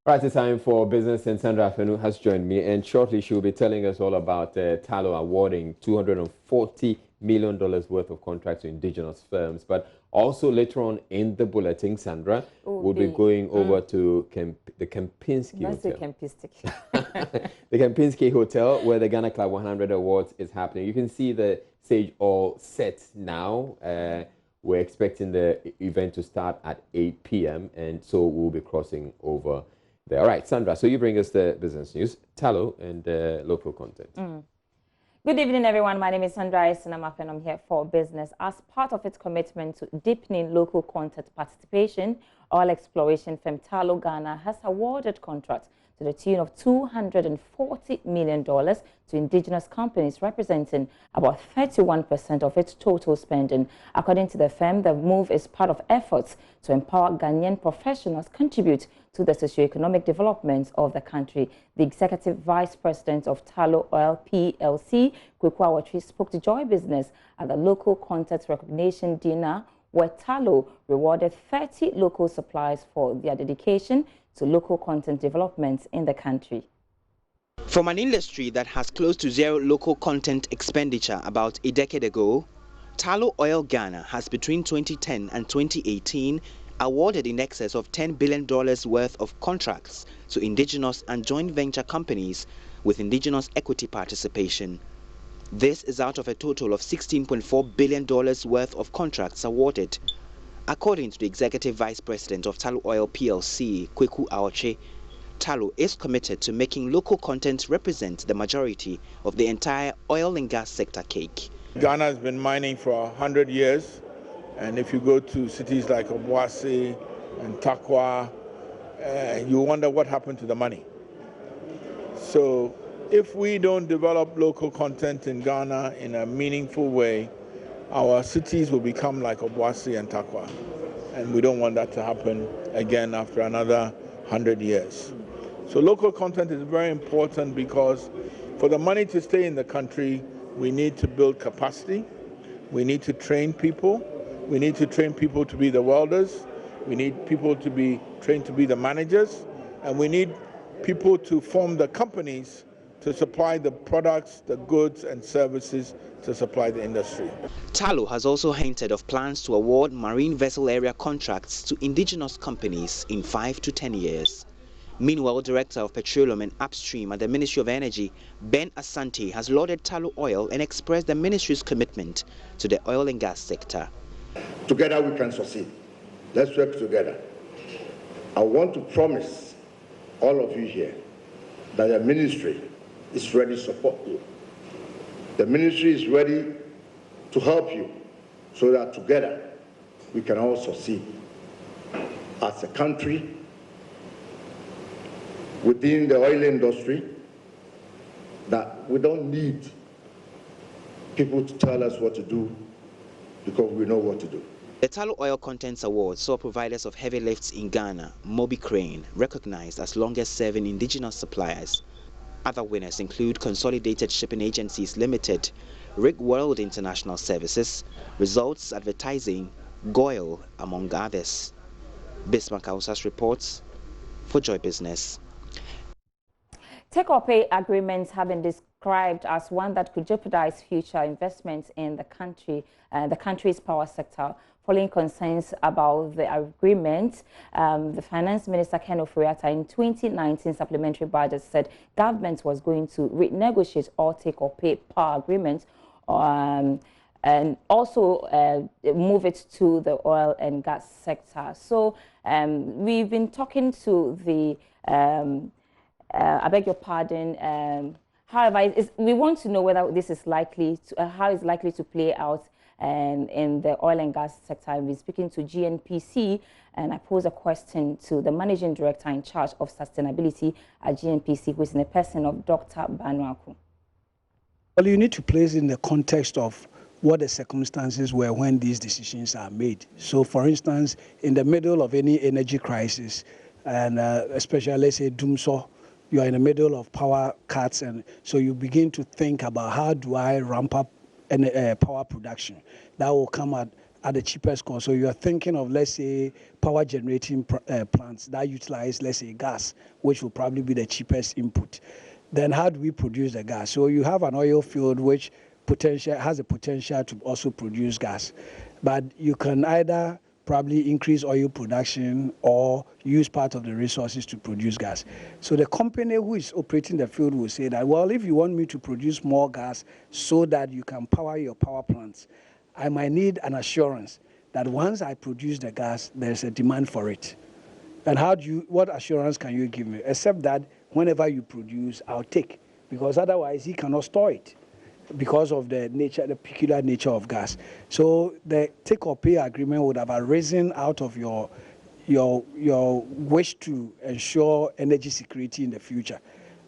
Right, it's time for business, and Sandra Afenu has joined me, and shortly she will be telling us all about Talo awarding $240 million worth of contracts to indigenous firms. But also later on in the bulletin, Sandra will be going over to the Kempinski Hotel. The Kempinski Hotel, where the Ghana Club 100 Awards is happening. You can see the stage all set now. We're expecting the event to start at 8 p.m. and so we'll be crossing over there. All right, Sandra, so you bring us the business news, Talo, and local content. Good evening, everyone. My name is Sandra and I'm here for business. As part of its commitment to deepening local content participation, oil exploration firm Talo Ghana has awarded contracts to the tune of $240 million to indigenous companies, representing about 31% of its total spending. According to the firm, the move is part of efforts to empower Ghanaian professionals contribute to the socio-economic development of the country. The executive vice president of Talo Oil PLC, Kweku Awotri, spoke to Joy Business at the local content recognition dinner, where Talo rewarded 30 local suppliers for their dedication to local content development in the country. From an industry that has close to zero local content expenditure about a decade ago, Talo Oil Ghana has between 2010 and 2018 awarded in excess of $10 billion worth of contracts to indigenous and joint venture companies with indigenous equity participation. This is out of a total of $16.4 billion worth of contracts awarded. According to the Executive Vice President of Talo Oil PLC, Kweku Awotri, Talo is committed to making local content represent the majority of the entire oil and gas sector cake. Ghana has been mining for 100 years, and if you go to cities like Obuasi and Takwa, you wonder what happened to the money. So if we don't develop local content in Ghana in a meaningful way, our cities will become like Obuasi and Takwa, and we don't want that to happen again after another 100 years. So local content is very important because for the money to stay in the country, we need to build capacity, we need to train people, we need to train people to be the welders, we need people to be trained to be the managers, and we need people to form the companies to supply the products, the goods and services to supply the industry. Talo has also hinted of plans to award marine vessel area contracts to indigenous companies in 5 to 10 years. Meanwhile, Director of Petroleum and Upstream at the Ministry of Energy, Ben Asante, has lauded Talo Oil and expressed the ministry's commitment to the oil and gas sector. Together we can succeed. Let's work together. I want to promise all of you here that the ministry is ready to support you. The ministry is ready to help you so that together we can all succeed as a country within the oil industry, that we don't need people to tell us what to do because we know what to do. The Talo Oil Contents Award saw providers of heavy lifts in Ghana, Moby Crane, recognized as longest-serving indigenous suppliers. Other winners include Consolidated Shipping Agencies Limited, Rig World International Services, Results Advertising, Goyle, among others. Bismarck Ausas reports for Joy Business. Take-or-pay agreements have been described as one that could jeopardize future investments in the country's power sector. Following concerns about the agreement, the Finance Minister Ken Ofori-Atta in 2019 supplementary budget said government was going to renegotiate all take-or-pay power agreements and also move it to the oil and gas sector. So we've been talking to the I beg your pardon. However, we want to know whether this is likely to, how it's likely to play out in the oil and gas sector. I've been speaking to GNPC, and I pose a question to the managing director in charge of sustainability at GNPC, who is in the person of Dr. Banuaku. Well, you need to place in the context of what the circumstances were when these decisions are made. So, for instance, in the middle of any energy crisis, and especially, let's say, Dumso, you are in the middle of power cuts, and so you begin to think about how do I ramp up power production. That will come at at the cheapest cost. So you are thinking of, let's say, power generating plants that utilize, let's say, gas, which will probably be the cheapest input. Then how do we produce the gas? So you have an oil field which has the potential to also produce gas. But you can either probably increase oil production or use part of the resources to produce gas. So the company who is operating the field will say that, well, if you want me to produce more gas so that you can power your power plants, I might need an assurance that once I produce the gas, there's a demand for it. And what assurance can you give me? Except that whenever you produce, I'll take, because otherwise he cannot store it because of the peculiar nature of gas. So the take or pay agreement would have arisen out of your wish to ensure energy security in the future.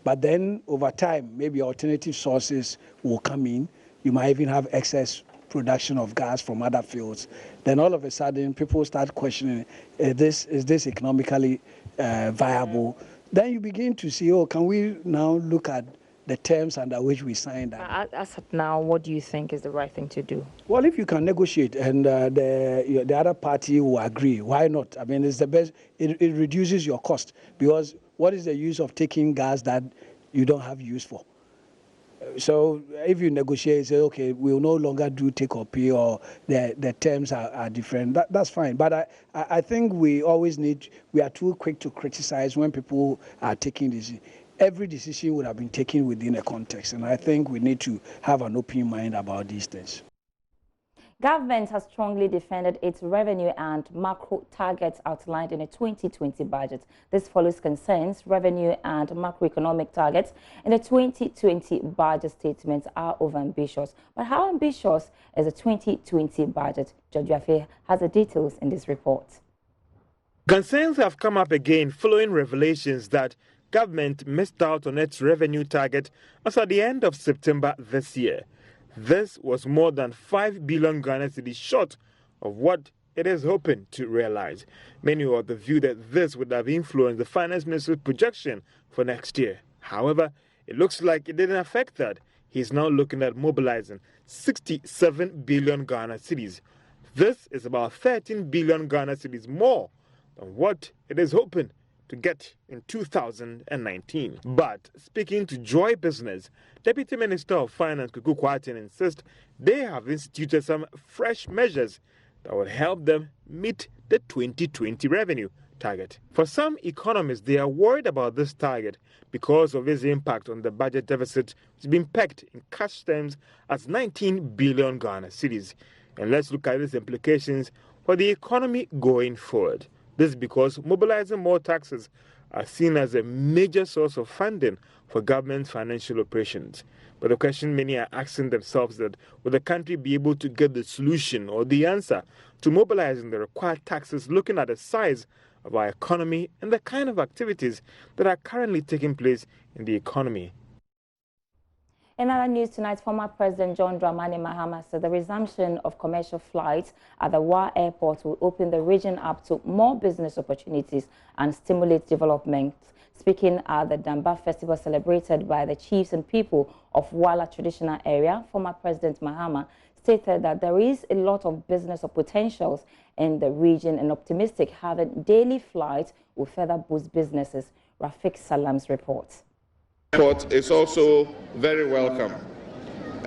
But then over time, maybe alternative sources will come in. You might even have excess production of gas from other fields. Then all of a sudden, people start questioning, is this economically viable? Then you begin to see, oh, can we now look at the terms under which we signed that? As of now, what do you think is the right thing to do? Well, if you can negotiate and the other party will agree, why not? I mean, it's the best. It reduces your cost, because what is the use of taking gas that you don't have use for? So if you negotiate, say, okay, we'll no longer do take or pay, or the terms are different, that's fine. But I think we are too quick to criticize when people are taking this. Every decision would have been taken within a context, and I think we need to have an open mind about these things. Government has strongly defended its revenue and macro targets outlined in the 2020 budget. This follows concerns revenue and macroeconomic targets in the 2020 budget statements are overambitious. But how ambitious is the 2020 budget? Judge Afe has the details in this report. Concerns have come up again following revelations that government missed out on its revenue target as at the end of September this year. This was more than 5 billion Ghana cedis short of what it is hoping to realize. Many are of the view that this would have influenced the finance minister's projection for next year. However, it looks like it didn't affect that. He's now looking at mobilizing 67 billion Ghana cedis. This is about 13 billion Ghana cedis more than what it is hoping to get in 2019. But speaking to Joy Business, Deputy Minister of Finance Kuku Kwarteng insists they have instituted some fresh measures that will help them meet the 2020 revenue target. For some economists, they are worried about this target because of its impact on the budget deficit, which has been pegged in cash terms as 19 billion Ghana cedis. And let's look at its implications for the economy going forward. This is because mobilizing more taxes are seen as a major source of funding for government's financial operations. But the question many are asking themselves is that will the country be able to get the solution or the answer to mobilizing the required taxes, looking at the size of our economy and the kind of activities that are currently taking place in the economy. In other news tonight, former President John Dramani Mahama said the resumption of commercial flights at the Wa Airport will open the region up to more business opportunities and stimulate development. Speaking at the Damba Festival celebrated by the chiefs and people of Wala traditional area, former President Mahama stated that there is a lot of business potentials in the region and optimistic having daily flights will further boost businesses. Rafiq Salam's report. Airport is also very welcome,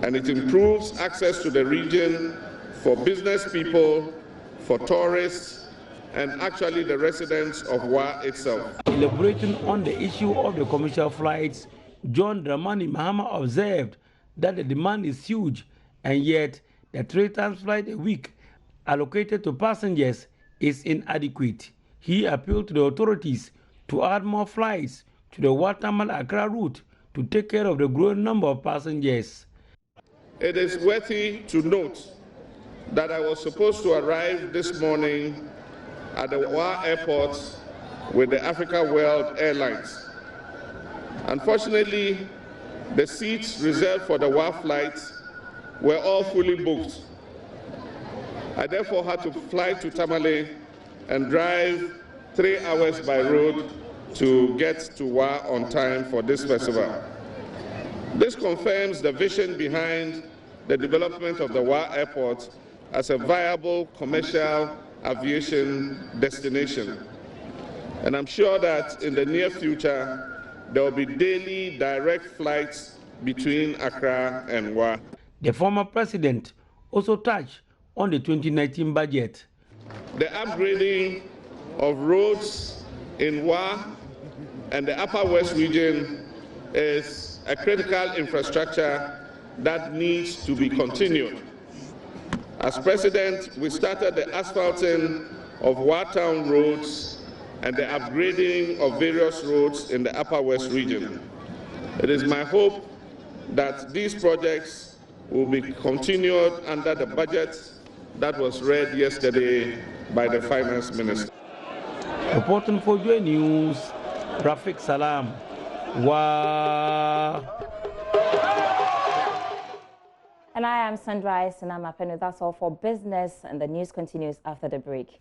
and it improves access to the region for business people, for tourists, and actually the residents of Wa itself. Elaborating on the issue of the commercial flights, John Dramani Mahama observed that the demand is huge, and yet the 3 times flight a week allocated to passengers is inadequate. He appealed to the authorities to add more flights to the Watamal-Accra route to take care of the growing number of passengers. It is worthy to note that I was supposed to arrive this morning at the Wa Airport with the Africa World Airlines. Unfortunately, the seats reserved for the Wa flights were all fully booked. I therefore had to fly to Tamale and drive 3 hours by road to get to Wa on time for this festival. This confirms the vision behind the development of the Wa Airport as a viable commercial aviation destination. And I'm sure that in the near future, there will be daily direct flights between Accra and Wa. The former president also touched on the 2019 budget. The upgrading of roads in Wa and the Upper West region is a critical infrastructure that needs to be continued. As president, we started the asphalting of Wa Town roads and the upgrading of various roads in the Upper West region. It is my hope that these projects will be continued under the budget that was read yesterday by the Finance Minister. Reporting for JoyNews, Rafik Salam. Wow. And I am Sandra Sinamapenu. That's all for business, and the news continues after the break.